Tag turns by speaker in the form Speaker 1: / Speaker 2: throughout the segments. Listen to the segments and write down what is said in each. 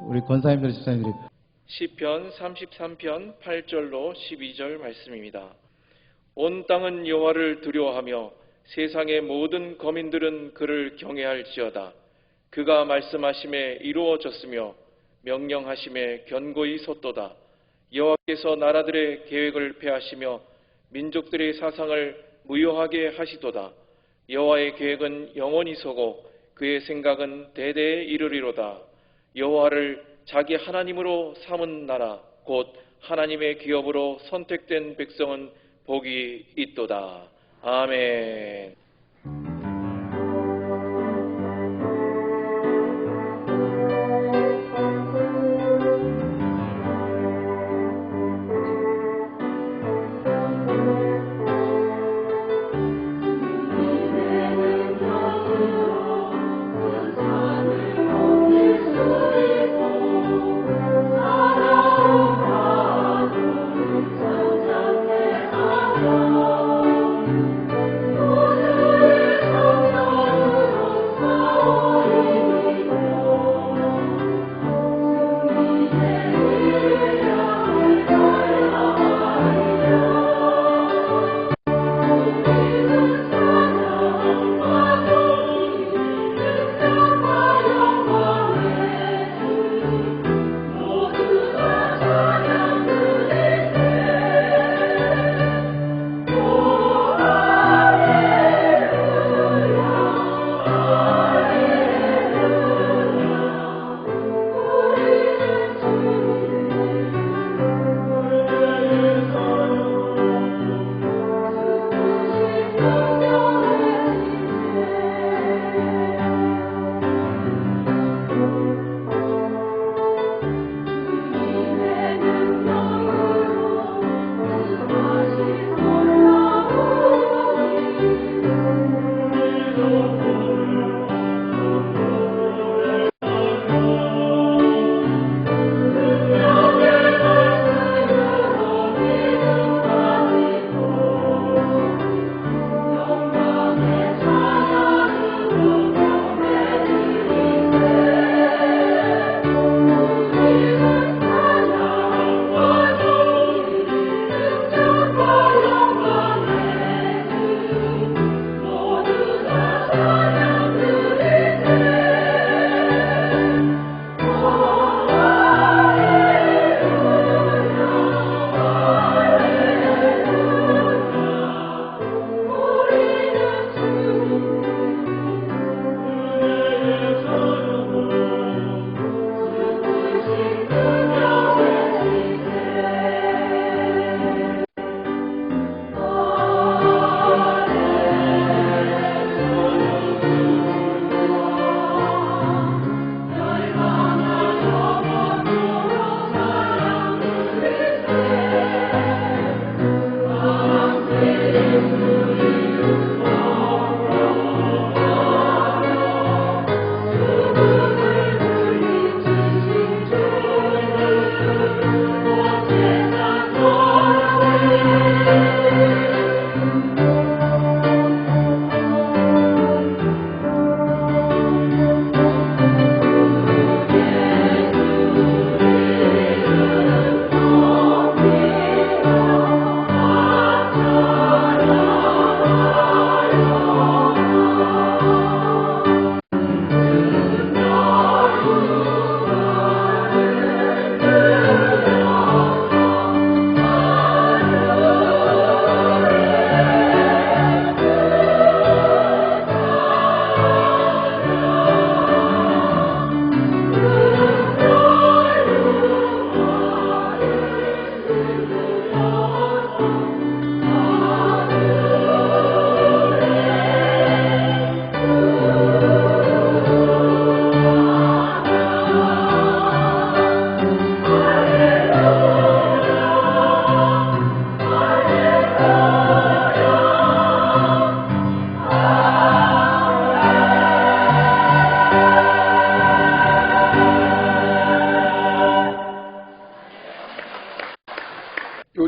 Speaker 1: 우리 권사님들, 집사님들이
Speaker 2: 시편 33편 8절로 12절 말씀입니다. 온 땅은 여호와를 두려워하며 세상의 모든 거민들은 그를 경외할지어다. 그가 말씀하심에 이루어졌으며 명령하심에 견고히 섰도다. 여호와께서 나라들의 계획을 폐하시며 민족들의 사상을 무효하게 하시도다. 여호와의 계획은 영원히 서고 그의 생각은 대대에 이르리로다. 여호와를 자기 하나님으로 삼은 나라 곧 하나님의 기업으로 선택된 백성은 복이 있도다. 아멘.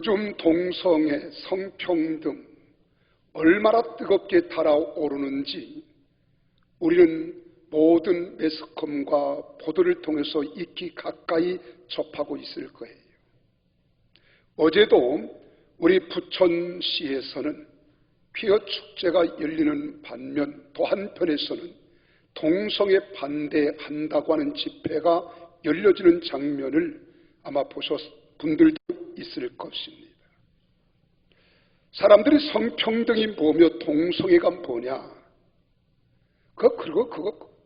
Speaker 3: 요즘 동성애, 성평등 얼마나 뜨겁게 달아오르는지 우리는 모든 매스컴과 보도를 통해서 익히 가까이 접하고 있을 거예요. 어제도 우리 부천시에서는 퀴어 축제가 열리는 반면 또 한편에서는 동성애 반대한다고 하는 집회가 열려지는 장면을 아마 보셨 분들도 있을 것입니다. 사람들이 성평등이 뭐며 동성애가 뭐냐?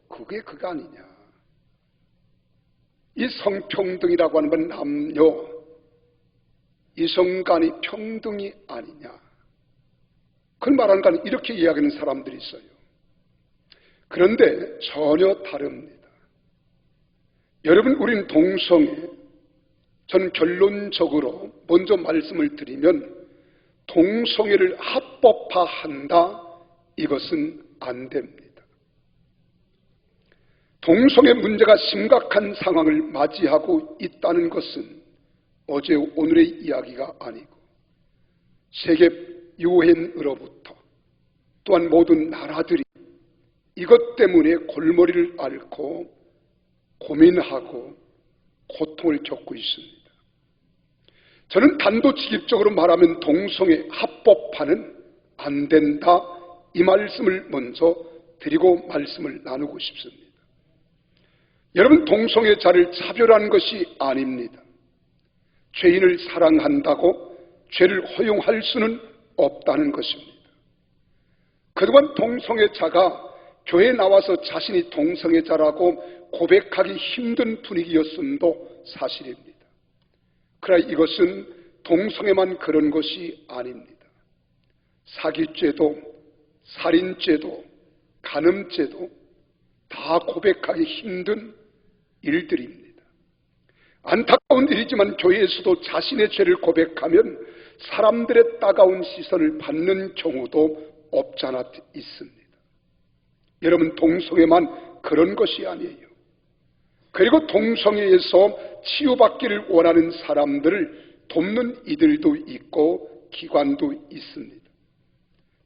Speaker 3: 그게 아니냐? 이 성평등이라고 하는 건 남녀, 이성 간의 평등이 아니냐? 그걸 말하는 건 이렇게 이야기하는 사람들이 있어요. 그런데 전혀 다릅니다. 여러분, 우린 동성애, 저는 결론적으로 먼저 말씀을 드리면 동성애를 합법화한다, 이것은 안 됩니다. 동성애 문제가 심각한 상황을 맞이하고 있다는 것은 어제 오늘의 이야기가 아니고 세계 유엔으로부터 또한 모든 나라들이 이것 때문에 골머리를 앓고 고민하고 고통을 겪고 있습니다. 저는 단도직입적으로 말하면 동성애 합법화는 안 된다, 이 말씀을 먼저 드리고 말씀을 나누고 싶습니다. 여러분, 동성애자를 차별하는 것이 아닙니다. 죄인을 사랑한다고 죄를 허용할 수는 없다는 것입니다. 그동안 동성애자가 교회에 나와서 자신이 동성애자라고 고백하기 힘든 분위기였음도 사실입니다. 그러나 이것은 동성애만 그런 것이 아닙니다. 사기죄도, 살인죄도, 간음죄도 다 고백하기 힘든 일들입니다. 안타까운 일이지만 교회에서도 자신의 죄를 고백하면 사람들의 따가운 시선을 받는 경우도 없잖아 있습니다. 여러분, 동성애만 그런 것이 아니에요. 그리고 동성애에서 치유받기를 원하는 사람들을 돕는 이들도 있고 기관도 있습니다.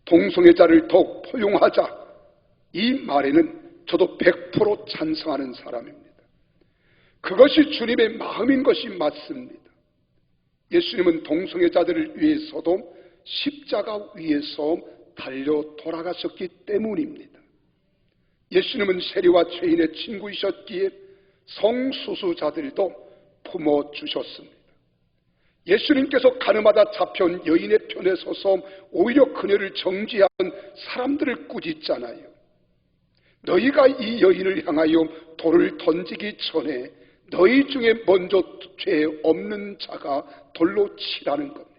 Speaker 3: 동성애자를 더욱 포용하자, 이 말에는 저도 100% 찬성하는 사람입니다. 그것이 주님의 마음인 것이 맞습니다. 예수님은 동성애자들을 위해서도 십자가 위에서 달려 돌아가셨기 때문입니다. 예수님은 세리와 죄인의 친구이셨기에 성수수자들도 품어주셨습니다. 예수님께서 가늠하다 잡혀온 여인의 편에 서서 오히려 그녀를 정죄하는 사람들을 꾸짖잖아요. 너희가 이 여인을 향하여 돌을 던지기 전에 너희 중에 먼저 죄 없는 자가 돌로 치라는 겁니다.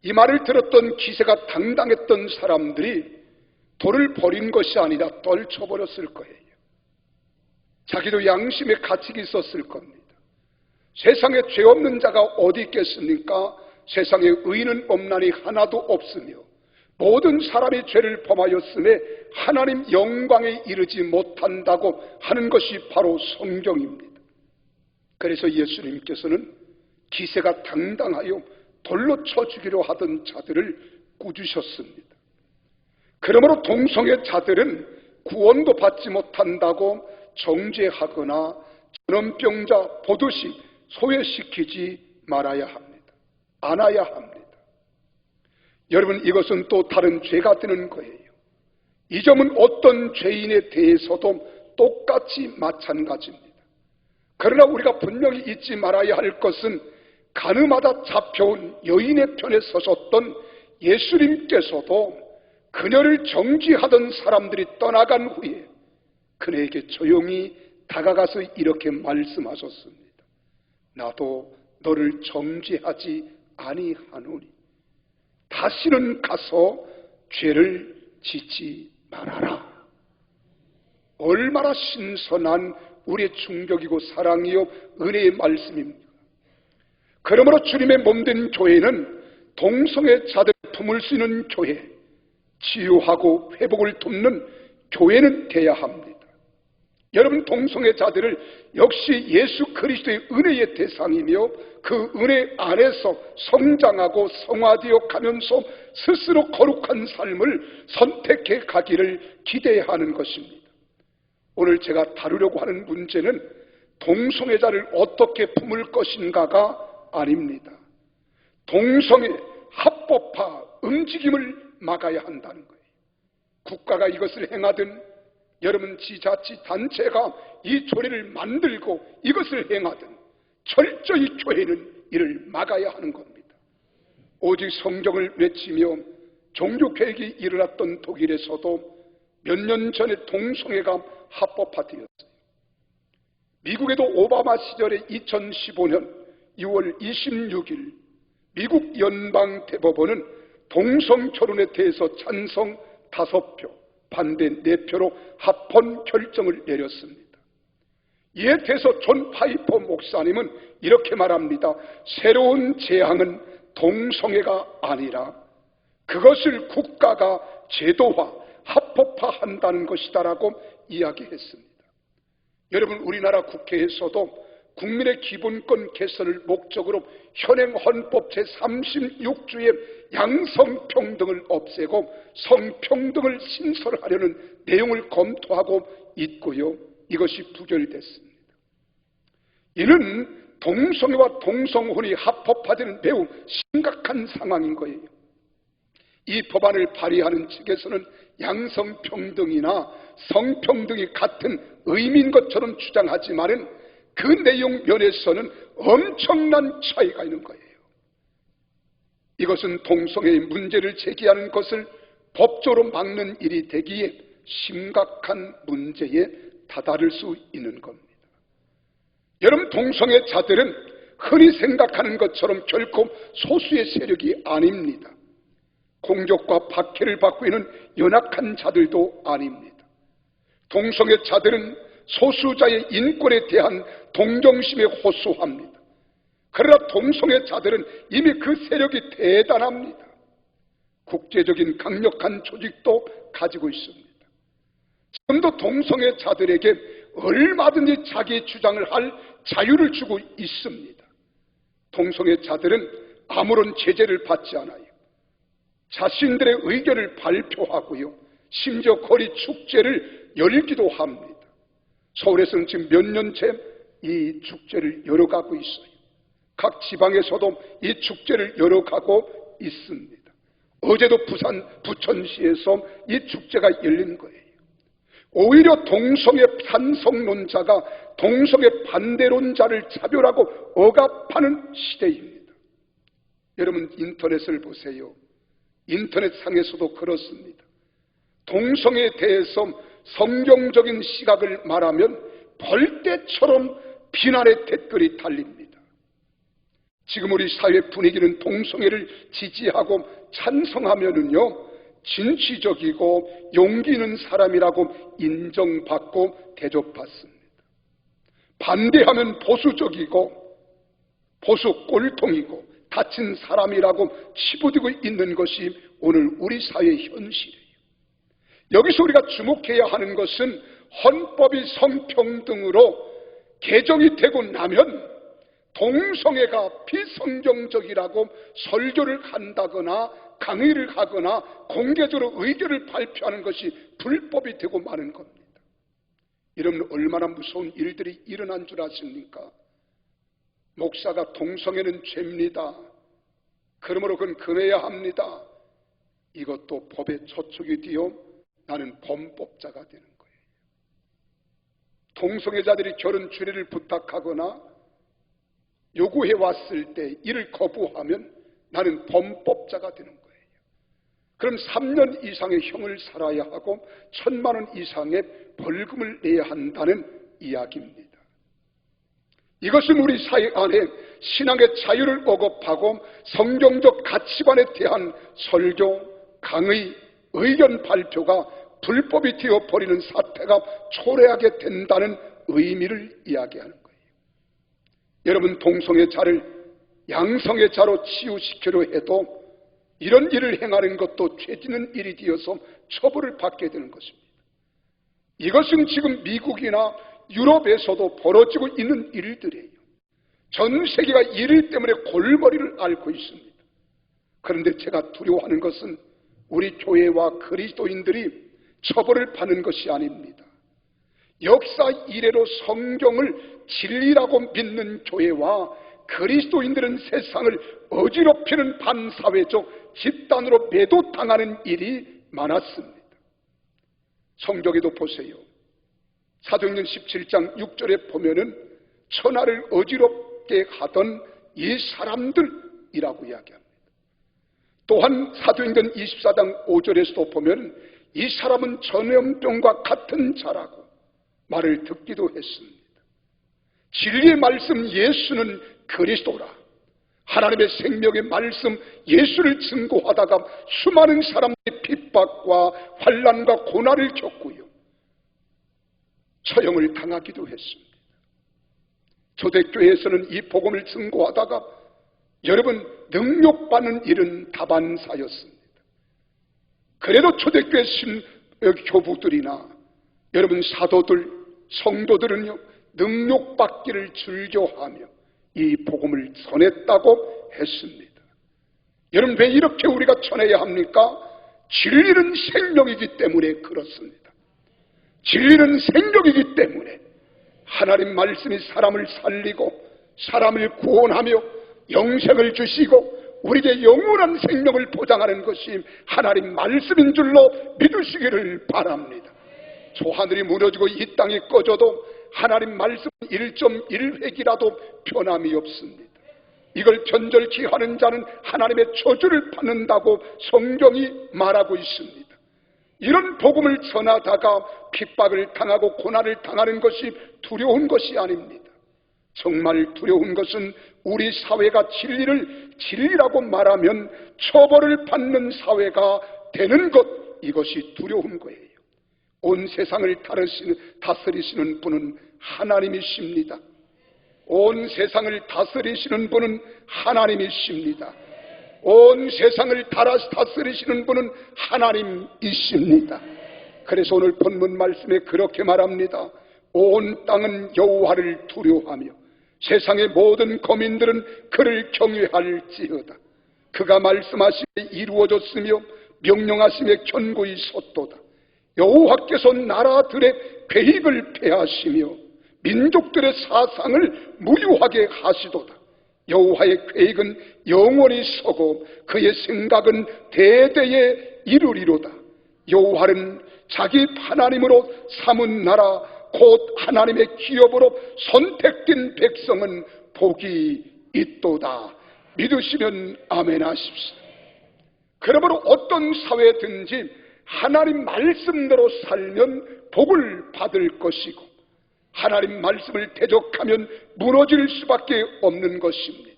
Speaker 3: 이 말을 들었던 기세가 당당했던 사람들이 돌을 버린 것이 아니라 떨쳐버렸을 거예요. 자기도 양심의 가책이 있었을 겁니다. 세상에 죄 없는 자가 어디 있겠습니까? 세상에 의인은 없나니 하나도 없으며 모든 사람이 죄를 범하였음에 하나님 영광에 이르지 못한다고 하는 것이 바로 성경입니다. 그래서 예수님께서는 기세가 당당하여 돌로 쳐 죽이려 하던 자들을 꾸짖으셨습니다. 그러므로 동성애자들은 구원도 받지 못한다고 정죄하거나 전염병자 보듯이 소외시키지 말아야 합니다. 안아야 합니다. 여러분, 이것은 또 다른 죄가 되는 거예요. 이 점은 어떤 죄인에 대해서도 똑같이 마찬가지입니다. 그러나 우리가 분명히 잊지 말아야 할 것은 가늠하다 잡혀온 여인의 편에 서셨던 예수님께서도 그녀를 정죄하던 사람들이 떠나간 후에 그녀에게 조용히 다가가서 이렇게 말씀하셨습니다. 나도 너를 정죄하지 아니하노니 다시는 가서 죄를 짓지 말아라. 얼마나 신선한 우리의 충격이고 사랑이요 은혜의 말씀입니다. 그러므로 주님의 몸된 교회는 동성애자들을 품을 수 있는 교회, 치유하고 회복을 돕는 교회는 돼야 합니다. 여러분, 동성애자들을 역시 예수 그리스도의 은혜의 대상이며 그 은혜 안에서 성장하고 성화되어 가면서 스스로 거룩한 삶을 선택해 가기를 기대해야 하는 것입니다. 오늘 제가 다루려고 하는 문제는 동성애자를 어떻게 품을 것인가가 아닙니다. 동성애 합법화 움직임을 막아야 한다는 거예요. 국가가 이것을 행하든 여러분 지자치단체가 이 조례를 만들고 이것을 행하든 철저히 교회는 이를 막아야 하는 겁니다. 오직 성경을 외치며 종교개혁이 일어났던 독일에서도 몇 년 전에 동성애가 합법화되었어요. 미국에도 오바마 시절에 2015년 6월 26일 미국 연방대법원은 동성 결혼에 대해서 찬성 5표, 반대 4표로 합헌 결정을 내렸습니다. 이에 대해서 존 파이퍼 목사님은 이렇게 말합니다. 새로운 재앙은 동성애가 아니라 그것을 국가가 제도화, 합법화한다는 것이다라고 이야기했습니다. 여러분, 우리나라 국회에서도 국민의 기본권 개선을 목적으로 현행 헌법 제36조의 양성평등을 없애고 성평등을 신설하려는 내용을 검토하고 있고요. 이것이 부결됐습니다. 이는 동성애와 동성혼이 합법화되는 매우 심각한 상황인 거예요. 이 법안을 발의하는 측에서는 양성평등이나 성평등이 같은 의미인 것처럼 주장하지만은 그 내용 면에서는 엄청난 차이가 있는 거예요. 이것은 동성애의 문제를 제기하는 것을 법적으로 막는 일이 되기에 심각한 문제에 다다를 수 있는 겁니다. 여러분, 동성애자들은 흔히 생각하는 것처럼 결코 소수의 세력이 아닙니다. 공격과 박해를 받고 있는 연약한 자들도 아닙니다. 동성애자들은 소수자의 인권에 대한 동정심에 호소합니다. 그러나 동성애자들은 이미 그 세력이 대단합니다. 국제적인 강력한 조직도 가지고 있습니다. 지금도 동성애자들에게 얼마든지 자기 주장을 할 자유를 주고 있습니다. 동성애자들은 아무런 제재를 받지 않아요. 자신들의 의견을 발표하고요. 심지어 거리 축제를 열기도 합니다. 서울에서는 지금 몇 년째 이 축제를 열어가고 있어요. 각 지방에서도 이 축제를 열어가고 있습니다. 어제도 부산 부천시에서 이 축제가 열린 거예요. 오히려 동성애 찬성론자가 동성애 반대론자를 차별하고 억압하는 시대입니다. 여러분, 인터넷을 보세요. 인터넷상에서도 그렇습니다. 동성애에 대해서 성경적인 시각을 말하면 벌떼처럼 비난의 댓글이 달립니다. 지금 우리 사회 분위기는 동성애를 지지하고 찬성하면은요, 진취적이고 용기 있는 사람이라고 인정받고 대접받습니다. 반대하면 보수적이고 보수 꼴통이고 다친 사람이라고 치부되고 있는 것이 오늘 우리 사회의 현실이에요. 여기서 우리가 주목해야 하는 것은 헌법이 성평등으로 개정이 되고 나면 동성애가 비성경적이라고 설교를 한다거나 강의를 하거나 공개적으로 의견을 발표하는 것이 불법이 되고 마는 겁니다. 이러면 얼마나 무서운 일들이 일어난 줄 아십니까? 목사가 동성애는 죄입니다. 그러므로 그건 금해야 합니다. 이것도 법의 저촉이 되어 나는 범법자가 되는 거예요. 동성애자들이 결혼 주례를 부탁하거나 요구해 왔을 때 이를 거부하면 나는 범법자가 되는 거예요. 그럼 3년 이상의 형을 살아야 하고 1,000만 원 이상의 벌금을 내야 한다는 이야기입니다. 이것은 우리 사회 안에 신앙의 자유를 억압하고 성경적 가치관에 대한 설교, 강의, 의견 발표가 불법이 되어버리는 사태가 초래하게 된다는 의미를 이야기하는 거예요. 여러분, 동성애자를 양성애자로 치유시키려 해도 이런 일을 행하는 것도 죄짓는 일이 되어서 처벌을 받게 되는 것입니다. 이것은 지금 미국이나 유럽에서도 벌어지고 있는 일들이에요. 전 세계가 이 일 때문에 골머리를 앓고 있습니다. 그런데 제가 두려워하는 것은 우리 교회와 그리스도인들이 처벌을 받는 것이 아닙니다. 역사 이래로 성경을 진리라고 믿는 교회와 그리스도인들은 세상을 어지럽히는 반사회적 집단으로 매도당하는 일이 많았습니다. 성경에도 보세요. 사도행전 17장 6절에 보면은 천하를 어지럽게 하던 이 사람들이라고 이야기합니다. 또한 사도행전 24장 5절에서도 보면 이 사람은 전염병과 같은 자라고 말을 듣기도 했습니다. 진리의 말씀 예수는 그리스도라, 하나님의 생명의 말씀 예수를 증거하다가 수많은 사람들의 핍박과 환난과 고난을 겪고요, 처형을 당하기도 했습니다. 초대교회에서는 이 복음을 증거하다가 여러분 능욕받는 일은 다반사였습니다. 그래도 초대교회 교부들이나 여러분 사도들, 성도들은요 능욕받기를 즐겨하며 이 복음을 전했다고 했습니다. 여러분 왜 이렇게 우리가 전해야 합니까? 진리는 생명이기 때문에 그렇습니다. 진리는 생명이기 때문에 하나님 말씀이 사람을 살리고 사람을 구원하며 영생을 주시고 우리에게 영원한 생명을 보장하는 것이 하나님 말씀인 줄로 믿으시기를 바랍니다. 저 하늘이 무너지고 이 땅이 꺼져도 하나님 말씀 1.1획이라도 변함이 없습니다. 이걸 변절케 하는 자는 하나님의 저주를 받는다고 성경이 말하고 있습니다. 이런 복음을 전하다가 핍박을 당하고 고난을 당하는 것이 두려운 것이 아닙니다. 정말 두려운 것은 우리 사회가 진리를 진리라고 말하면 처벌을 받는 사회가 되는 것, 이것이 두려운 거예요. 온 세상을 다스리시는 분은 하나님이십니다. 온 세상을 다스리시는 분은 하나님이십니다. 온 세상을 다스리시는 분은 하나님이십니다. 그래서 오늘 본문 말씀에 그렇게 말합니다. 온 땅은 여호와를 두려워하며 세상의 모든 거민들은 그를 경외할지어다. 그가 말씀하심에 이루어졌으며 명령하심에 견고히 섰도다. 여호와께서 나라들의 계획을 폐하시며 민족들의 사상을 무효하게 하시도다. 여호와의 계획은 영원히 서고 그의 생각은 대대에 이루리로다. 여호와는 자기 하나님으로 삼은 나라 곧 하나님의 기업으로 선택된 백성은 복이 있도다. 믿으시면 아멘 하십시오. 그러므로 어떤 사회든지 하나님 말씀대로 살면 복을 받을 것이고 하나님 말씀을 대적하면 무너질 수밖에 없는 것입니다.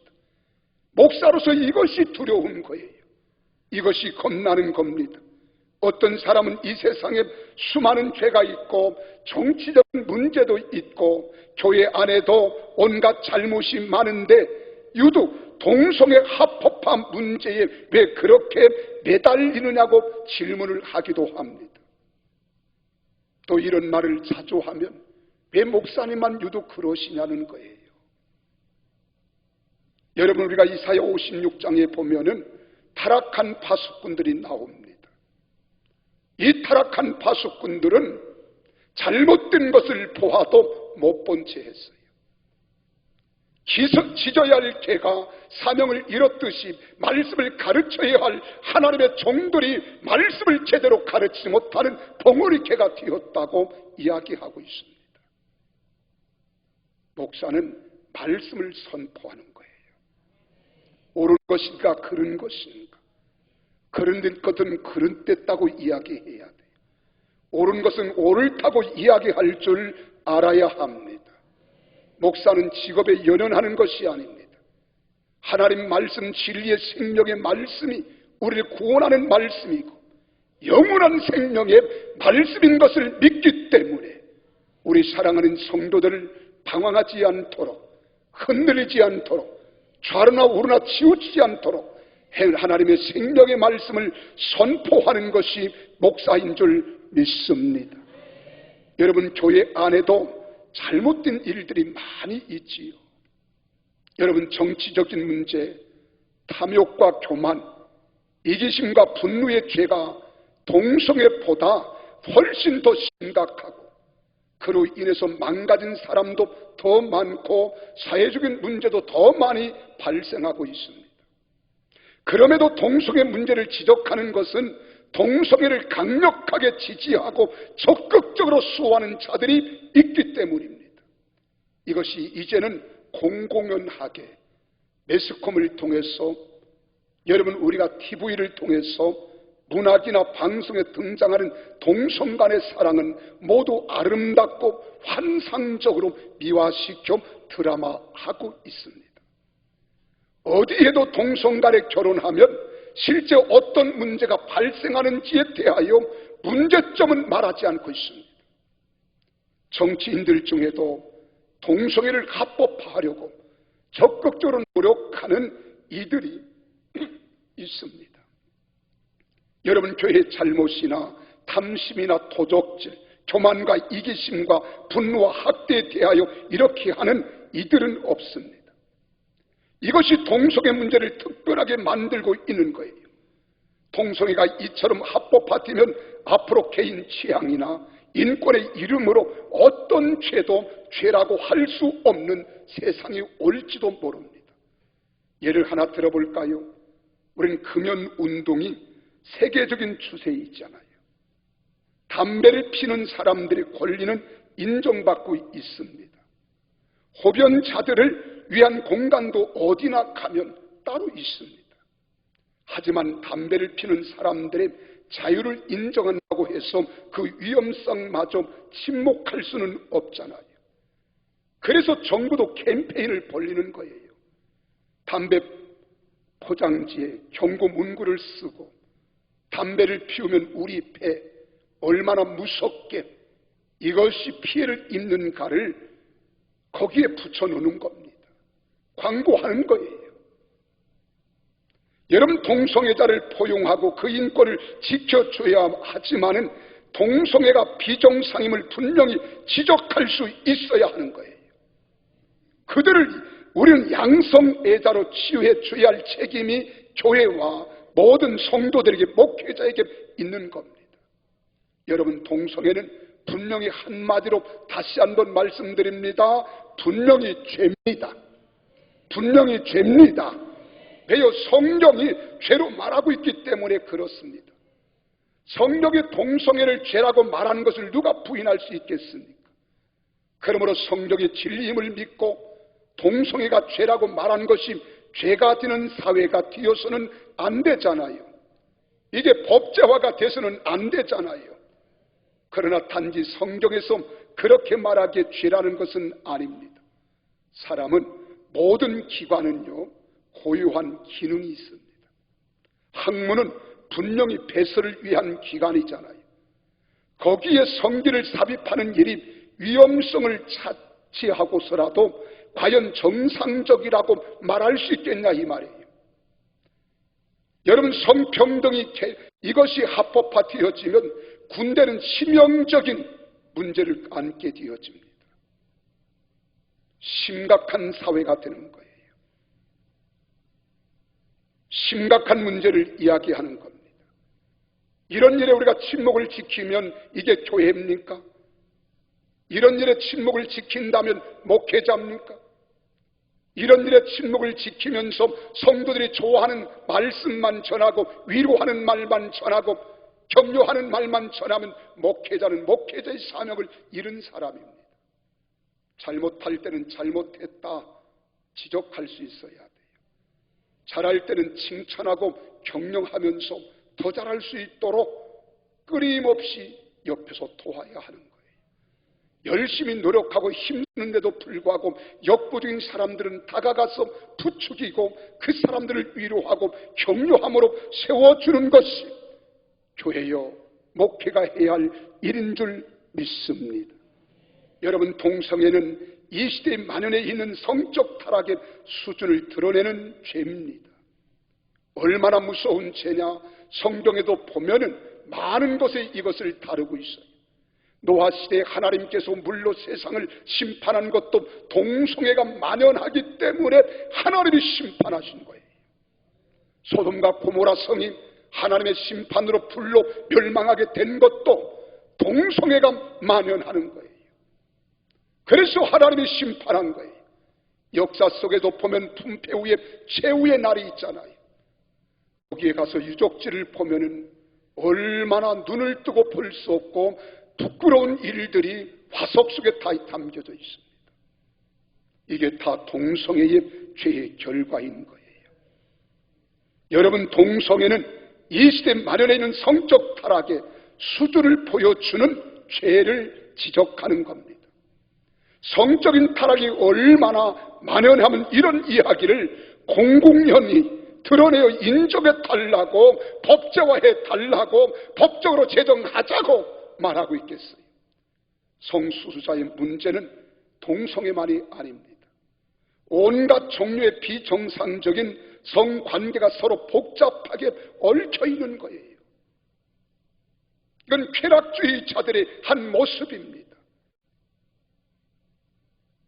Speaker 3: 목사로서 이것이 두려운 거예요. 이것이 겁나는 겁니다. 어떤 사람은 이 세상에 수많은 죄가 있고 정치적인 문제도 있고 교회 안에도 온갖 잘못이 많은데 유독 동성애 합법화 문제에 왜 그렇게 매달리느냐고 질문을 하기도 합니다. 또 이런 말을 자주 하면 왜 목사님만 유독 그러시냐는 거예요. 여러분, 우리가 이사야 56장에 보면은 타락한 파수꾼들이 나옵니다. 이 타락한 파수꾼들은 잘못된 것을 보아도 못 본 채 했어요. 지져야 할 개가 사명을 잃었듯이 말씀을 가르쳐야 할 하나님의 종들이 말씀을 제대로 가르치지 못하는 벙어리 개가 되었다고 이야기하고 있습니다. 목사는 말씀을 선포하는 거예요. 옳은 것인가 그른 것인가, 그런 것은 그런 됐다고 이야기해야 돼요. 옳은 것은 옳다고 이야기할 줄 알아야 합니다. 목사는 직업에 연연하는 것이 아닙니다. 하나님 말씀, 진리의 생명의 말씀이 우리를 구원하는 말씀이고 영원한 생명의 말씀인 것을 믿기 때문에 우리 사랑하는 성도들을 방황하지 않도록, 흔들리지 않도록, 좌로나 우로나 치우치지 않도록 하나님의 생명의 말씀을 선포하는 것이 목사인 줄 믿습니다. 여러분, 교회 안에도 잘못된 일들이 많이 있지요. 여러분, 정치적인 문제, 탐욕과 교만, 이기심과 분노의 죄가 동성애보다 훨씬 더 심각하고 그로 인해서 망가진 사람도 더 많고 사회적인 문제도 더 많이 발생하고 있습니다. 그럼에도 동성애 문제를 지적하는 것은 동성애를 강력하게 지지하고 적극적으로 수호하는 자들이 있기 때문입니다. 이것이 이제는 공공연하게 매스컴을 통해서, 여러분 우리가 TV를 통해서 문학이나 방송에 등장하는 동성 간의 사랑은 모두 아름답고 환상적으로 미화시켜 드라마하고 있습니다. 어디에도 동성 간에 결혼하면 실제 어떤 문제가 발생하는지에 대하여 문제점은 말하지 않고 있습니다. 정치인들 중에도 동성애를 합법화하려고 적극적으로 노력하는 이들이 있습니다. 여러분, 교회의 잘못이나 탐심이나 도적질, 교만과 이기심과 분노와 학대에 대하여 이렇게 하는 이들은 없습니다. 이것이 동성애 문제를 특별하게 만들고 있는 거예요. 동성애가 이처럼 합법화되면 앞으로 개인 취향이나 인권의 이름으로 어떤 죄도 죄라고 할 수 없는 세상이 올지도 모릅니다. 예를 하나 들어볼까요? 우리는 금연운동이 세계적인 추세에 있잖아요. 담배를 피는 사람들의 권리는 인정받고 있습니다. 흡연자들을 위한 공간도 어디나 가면 따로 있습니다. 하지만 담배를 피는 사람들의 자유를 인정한다고 해서 그 위험성마저 침묵할 수는 없잖아요. 그래서 정부도 캠페인을 벌이는 거예요. 담배 포장지에 경고 문구를 쓰고 담배를 피우면 우리 배 얼마나 무섭게 이것이 피해를 입는가를 거기에 붙여놓는 겁니다. 광고하는 거예요. 여러분, 동성애자를 포용하고 그 인권을 지켜줘야 하지만은 동성애가 비정상임을 분명히 지적할 수 있어야 하는 거예요. 그들을 우리는 양성애자로 치유해 줘야 할 책임이 교회와 모든 성도들에게, 목회자에게 있는 겁니다. 여러분, 동성애는 분명히 한마디로 다시 한번 말씀드립니다. 분명히 죄입니다. 분명히 죄입니다. 왜요? 성경이 죄로 말하고 있기 때문에 그렇습니다. 성경이 동성애를 죄라고 말하는 것을 누가 부인할 수 있겠습니까? 그러므로 성경의 진리임을 믿고 동성애가 죄라고 말하는 것이 죄가 되는 사회가 되어서는 안 되잖아요. 이게 법제화가 돼서는 안 되잖아요. 그러나 단지 성경에서 그렇게 말하기에 죄라는 것은 아닙니다. 사람은, 모든 기관은요, 고유한 기능이 있습니다. 학문은 분명히 배설을 위한 기관이잖아요. 거기에 성질을 삽입하는 일이 위험성을 차치하고서라도 과연 정상적이라고 말할 수 있겠냐 이 말이에요. 여러분, 성평등이 이것이 합법화되어지면 군대는 치명적인 문제를 안게 되어집니다. 심각한 사회가 되는 거예요. 심각한 문제를 이야기하는 겁니다. 이런 일에 우리가 침묵을 지키면 이게 교회입니까? 이런 일에 침묵을 지킨다면 목회자입니까? 이런 일에 침묵을 지키면서 성도들이 좋아하는 말씀만 전하고 위로하는 말만 전하고 격려하는 말만 전하면 목회자는 목회자의 사명을 잃은 사람입니다. 잘못할 때는 잘못했다 지적할 수 있어야 돼요. 잘할 때는 칭찬하고 격려하면서 더 잘할 수 있도록 끊임없이 옆에서 도와야 하는 거예요. 열심히 노력하고 힘쓰는데도 불구하고 역부족인 사람들은 다가가서 부추기고 그 사람들을 위로하고 격려함으로 세워주는 것이 교회여 목회가 해야 할 일인 줄 믿습니다. 여러분, 동성애는 이 시대에 만연해 있는 성적 타락의 수준을 드러내는 죄입니다. 얼마나 무서운 죄냐? 성경에도 보면은 많은 곳에 이것을 다루고 있어요. 노아 시대에 하나님께서 물로 세상을 심판한 것도 동성애가 만연하기 때문에 하나님이 심판하신 거예요. 소돔과 고모라 성이 하나님의 심판으로 불로 멸망하게 된 것도 동성애가 만연하는 거예요. 그래서 하나님이 심판한 거예요. 역사 속에도 보면 분패 후에 최후의 날이 있잖아요. 거기에 가서 유적지를 보면은 얼마나 눈을 뜨고 볼 수 없고 부끄러운 일들이 화석 속에 다 담겨져 있습니다. 이게 다 동성애의 죄의 결과인 거예요. 여러분, 동성애는 이 시대 만연해 있는 성적 타락의 수준을 보여주는 죄를 지적하는 겁니다. 성적인 타락이 얼마나 만연하면 이런 이야기를 공공연히 드러내어 인정해 달라고, 법제화해 달라고, 법적으로 제정하자고 말하고 있겠어요. 성수수자의 문제는 동성애만이 아닙니다. 온갖 종류의 비정상적인 성관계가 서로 복잡하게 얽혀 있는 거예요. 이건 쾌락주의자들의 한 모습입니다.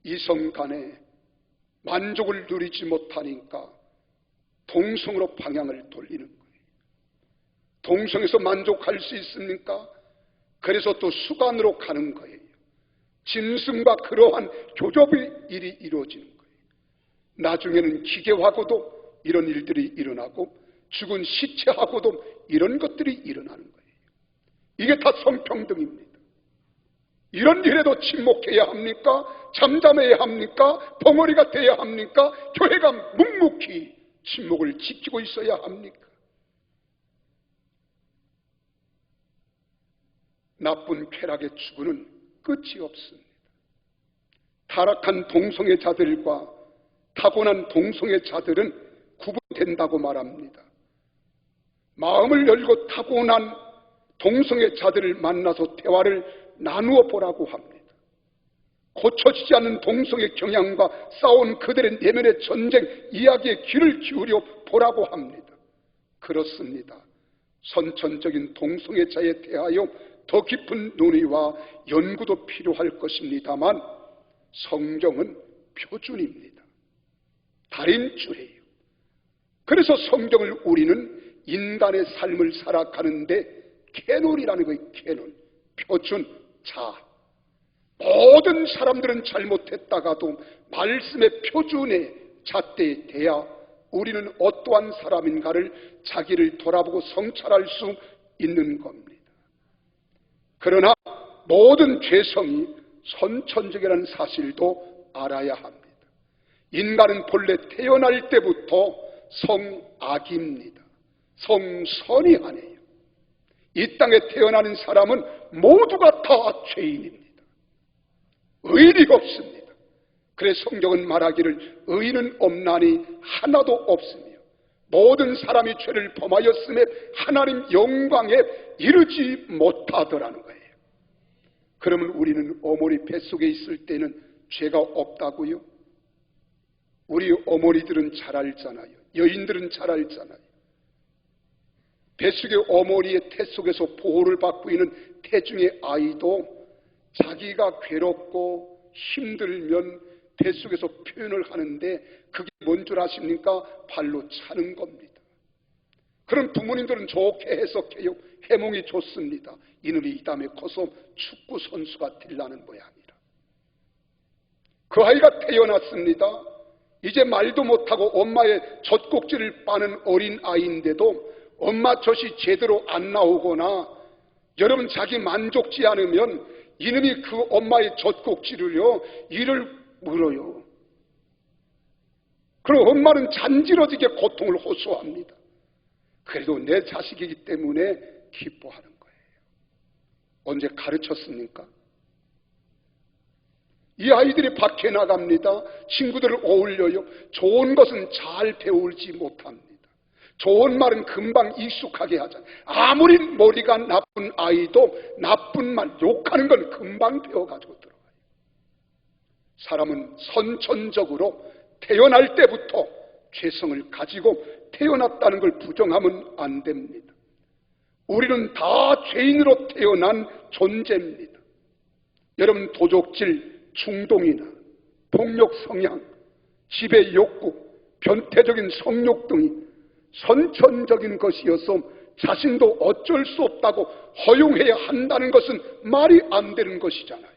Speaker 3: 이성 간에 만족을 누리지 못하니까 동성으로 방향을 돌리는 거예요. 동성에서 만족할 수 있습니까? 그래서 또 수간으로 가는 거예요. 짐승과 그러한 교접의 일이 이루어지는 거예요. 나중에는 기계하고도 이런 일들이 일어나고 죽은 시체하고도 이런 것들이 일어나는 거예요. 이게 다 성평등입니다. 이런 일에도 침묵해야 합니까? 잠잠해야 합니까? 벙어리가 돼야 합니까? 교회가 묵묵히 침묵을 지키고 있어야 합니까? 나쁜 쾌락의 추구는 끝이 없습니다. 타락한 동성애자들과 타고난 동성애자들은 구분된다고 말합니다. 마음을 열고 타고난 동성애자들을 만나서 대화를 나누어 보라고 합니다. 고쳐지지 않는 동성애 경향과 싸운 그들의 내면의 전쟁 이야기에 귀를 기울여 보라고 합니다. 그렇습니다. 선천적인 동성애자에 대하여 더 깊은 논의와 연구도 필요할 것입니다만 성경은 표준입니다. 달인줄이에요. 그래서 성경을 우리는 인간의 삶을 살아가는데 캐논이라는 거예요. 캐논, 표준, 자. 모든 사람들은 잘못했다가도 말씀의 표준에 잣대에 대야 우리는 어떠한 사람인가를 자기를 돌아보고 성찰할 수 있는 겁니다. 그러나 모든 죄성이 선천적이라는 사실도 알아야 합니다. 인간은 본래 태어날 때부터 성악입니다. 성선이 아니에요. 이 땅에 태어나는 사람은 모두가 다 죄인입니다. 의인이 없습니다. 그래서 성경은 말하기를 의인은 없나니 하나도 없으며 모든 사람이 죄를 범하였음에 하나님 영광에 이르지 못하더라는 거예요. 그러면 우리는 어머니 뱃속에 있을 때는 죄가 없다고요? 우리 어머니들은 잘 알잖아요. 여인들은 잘 알잖아요. 뱃속의 어머니의 태 속에서 보호를 받고 있는 태중의 아이도 자기가 괴롭고 힘들면 뱃속에서 표현을 하는데 그게 뭔 줄 아십니까? 발로 차는 겁니다. 그럼 부모님들은 좋게 해석해요. 해몽이 좋습니다. 이놈이 이 다음에 커서 축구 선수가 되려는 모양이라. 그 아이가 태어났습니다. 이제 말도 못하고 엄마의 젖꼭지를 빠는 어린 아이인데도 엄마 젖이 제대로 안 나오거나 여러분 자기 만족지 않으면 이놈이 그 엄마의 젖꼭지를요 이를 물어요. 그럼 엄마는 잔지러지게 고통을 호소합니다. 그래도 내 자식이기 때문에 기뻐하는 거예요. 언제 가르쳤습니까? 이 아이들이 밖에 나갑니다. 친구들을 어울려요. 좋은 것은 잘 배우지 못합니다. 좋은 말은 금방 익숙하게 하잖아요. 아무리 머리가 나쁜 아이도 나쁜 말, 욕하는 건 금방 배워가지고 들어가요. 사람은 선천적으로 태어날 때부터 죄성을 가지고 태어났다는 걸 부정하면 안 됩니다. 우리는 다 죄인으로 태어난 존재입니다. 여러분 도적질, 충동이나 폭력 성향, 지배 욕구, 변태적인 성욕 등이 선천적인 것이어서 자신도 어쩔 수 없다고 허용해야 한다는 것은 말이 안 되는 것이잖아요.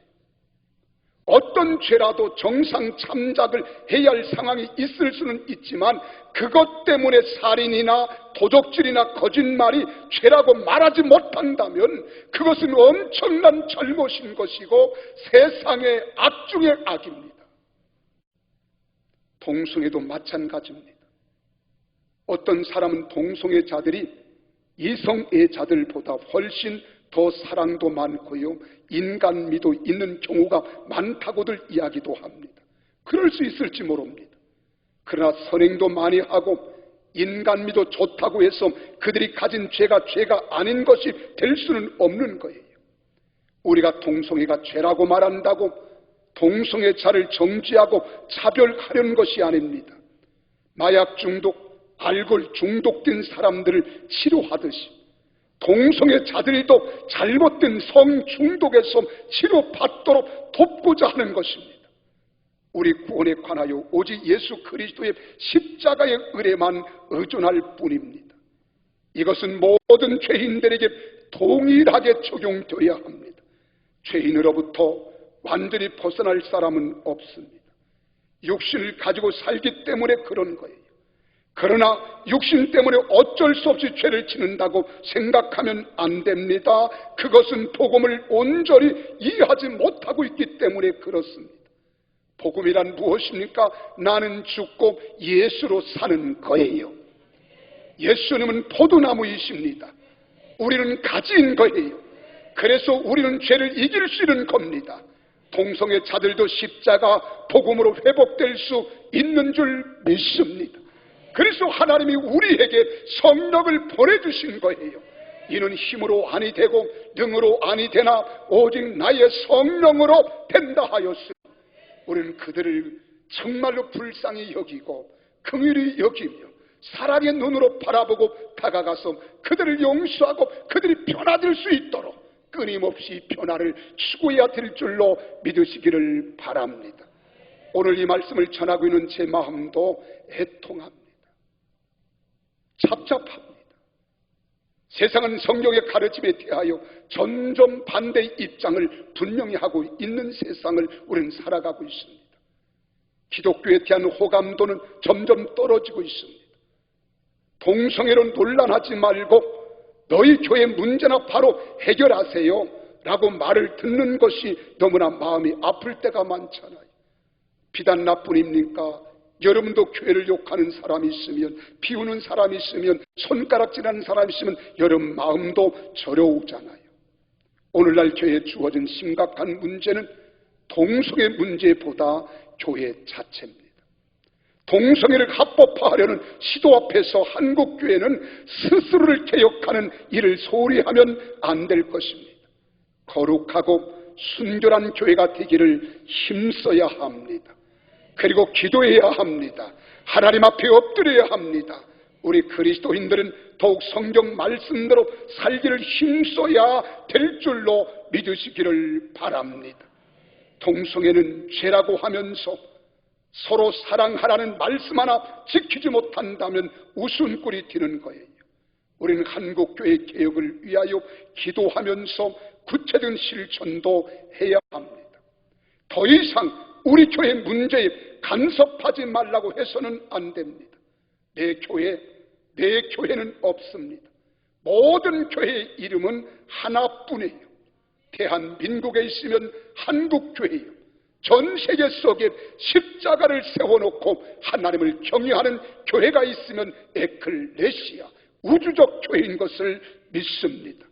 Speaker 3: 어떤 죄라도 정상 참작을 해야 할 상황이 있을 수는 있지만 그것 때문에 살인이나 도적질이나 거짓말이 죄라고 말하지 못한다면 그것은 엄청난 잘못인 것이고 세상의 악 중의 악입니다. 동성애도 마찬가지입니다. 어떤 사람은 동성애자들이 이성애자들보다 훨씬 더 사랑도 많고요, 인간미도 있는 경우가 많다고들 이야기도 합니다. 그럴 수 있을지 모릅니다. 그러나 선행도 많이 하고 인간미도 좋다고 해서 그들이 가진 죄가 아닌 것이 될 수는 없는 거예요. 우리가 동성애가 죄라고 말한다고 동성애자를 정죄하고 차별하려는 것이 아닙니다. 마약 중독, 알코올 중독된 사람들을 치료하듯이 동성애자들도 잘못된 성 중독에서 치료받도록 돕고자 하는 것입니다. 우리 구원에 관하여 오직 예수 그리스도의 십자가의 은혜만 의존할 뿐입니다. 이것은 모든 죄인들에게 동일하게 적용되어야 합니다. 죄인으로부터 완전히 벗어날 사람은 없습니다. 육신을 가지고 살기 때문에 그런 거예요. 그러나 육신 때문에 어쩔 수 없이 죄를 짓는다고 생각하면 안 됩니다. 그것은 복음을 온전히 이해하지 못하고 있기 때문에 그렇습니다. 복음이란 무엇입니까? 나는 죽고 예수로 사는 거예요. 예수님은 포도나무이십니다. 우리는 가지인 거예요. 그래서 우리는 죄를 이길 수 있는 겁니다. 동성애자들도 십자가 복음으로 회복될 수 있는 줄 믿습니다. 그래서 하나님이 우리에게 성령을 보내주신 거예요. 이는 힘으로 아니 되고 능으로 아니 되나 오직 나의 성령으로 된다 하였으니 우리는 그들을 정말로 불쌍히 여기고 긍휼히 여기며 사랑의 눈으로 바라보고 다가가서 그들을 용서하고 그들이 변화될 수 있도록 끊임없이 변화를 추구해야 될 줄로 믿으시기를 바랍니다. 오늘 이 말씀을 전하고 있는 제 마음도 애통합니다. 답답합니다. 세상은 성경의 가르침에 대하여 점점 반대의 입장을 분명히 하고 있는 세상을 우리는 살아가고 있습니다. 기독교에 대한 호감도는 점점 떨어지고 있습니다. 동성애로 논란하지 말고 너희 교회 문제나 바로 해결하세요 라고 말을 듣는 것이 너무나 마음이 아플 때가 많잖아요. 비단 나뿐입니까? 여러분도 교회를 욕하는 사람이 있으면, 비우는 사람이 있으면, 손가락질하는 사람이 있으면 여러분 마음도 저려오잖아요. 오늘날 교회에 주어진 심각한 문제는 동성애 문제보다 교회 자체입니다. 동성애를 합법화하려는 시도 앞에서 한국교회는 스스로를 개혁하는 일을 소홀히 하면 안 될 것입니다. 거룩하고 순결한 교회가 되기를 힘써야 합니다. 그리고 기도해야 합니다. 하나님 앞에 엎드려야 합니다. 우리 그리스도인들은 더욱 성경 말씀대로 살기를 힘써야 될 줄로 믿으시기를 바랍니다. 동성애는 죄라고 하면서 서로 사랑하라는 말씀 하나 지키지 못한다면 웃음꼴이 튀는 거예요. 우리는 한국교회 개혁을 위하여 기도하면서 구체적인 실천도 해야 합니다. 더 이상 우리 교회 문제에 간섭하지 말라고 해서는 안 됩니다. 내 교회는 없습니다. 모든 교회의 이름은 하나뿐이에요. 대한민국에 있으면 한국교회예요. 전 세계 속에 십자가를 세워놓고 하나님을 경외하는 교회가 있으면 에클레시아, 우주적 교회인 것을 믿습니다.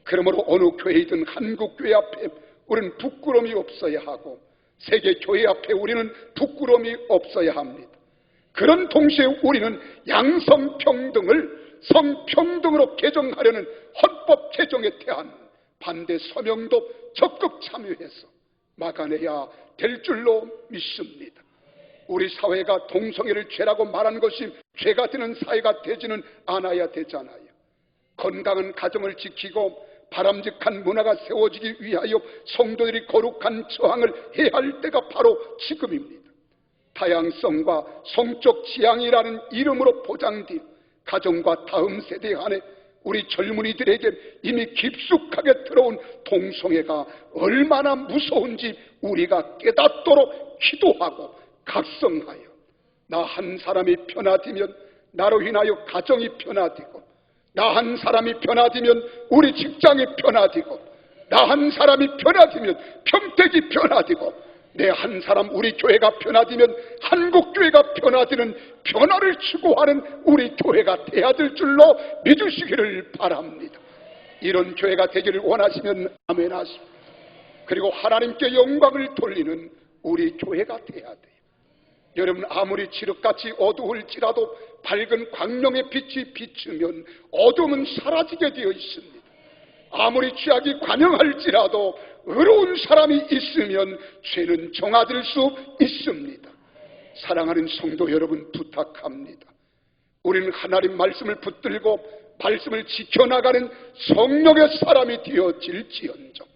Speaker 3: 그러므로 어느 교회이든 한국교회 앞에 우리는 부끄러움이 없어야 하고 세계 교회 앞에 우리는 부끄러움이 없어야 합니다. 그런 동시에 우리는 양성평등을 성평등으로 개정하려는 헌법 개정에 대한 반대 서명도 적극 참여해서 막아내야 될 줄로 믿습니다. 우리 사회가 동성애를 죄라고 말한 것이 죄가 되는 사회가 되지는 않아야 되잖아요. 건강한 가정을 지키고 바람직한 문화가 세워지기 위하여 성도들이 거룩한 저항을 해야 할 때가 바로 지금입니다. 다양성과 성적 지향이라는 이름으로 포장된 가정과 다음 세대 간에 우리 젊은이들에게 이미 깊숙하게 들어온 동성애가 얼마나 무서운지 우리가 깨닫도록 기도하고 각성하여 나 한 사람이 변화되면 나로 인하여 가정이 변화되고, 나 한 사람이 변화되면 우리 직장이 변화되고, 나 한 사람이 변화되면 평택이 변화되고, 내 한 사람 우리 교회가 변화되면 한국교회가 변화되는 변화를 추구하는 우리 교회가 돼야 될 줄로 믿으시기를 바랍니다. 이런 교회가 되기를 원하시면 아멘 하시고, 그리고 하나님께 영광을 돌리는 우리 교회가 돼야 돼요. 여러분, 아무리 칠흑같이 어두울지라도 밝은 광명의 빛이 비추면 어둠은 사라지게 되어 있습니다. 아무리 죄악이 관영할지라도 의로운 사람이 있으면 죄는 정화될 수 있습니다. 사랑하는 성도 여러분, 부탁합니다. 우리는 하나님 말씀을 붙들고 말씀을 지켜나가는 성령의 사람이 되어질지언정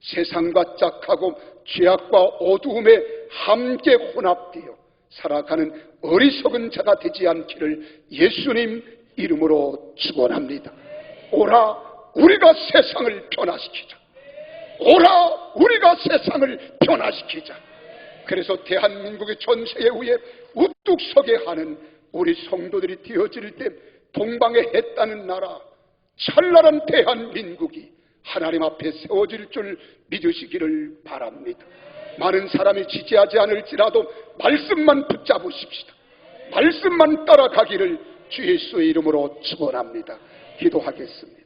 Speaker 3: 세상과 짝하고 죄악과 어두움에 함께 혼합되어 살아가는 어리석은 자가 되지 않기를 예수님 이름으로 축원합니다. 오라, 우리가 세상을 변화시키자. 오라, 우리가 세상을 변화시키자. 그래서 대한민국의 전세에 위에 우뚝 서게 하는 우리 성도들이 되어질 때 동방에 해 따는 나라, 찬란한 대한민국이 하나님 앞에 세워질 줄 믿으시기를 바랍니다. 많은 사람이 지지하지 않을지라도 말씀만 붙잡으십시다. 말씀만 따라가기를 주 예수의 이름으로 축원합니다. 기도하겠습니다.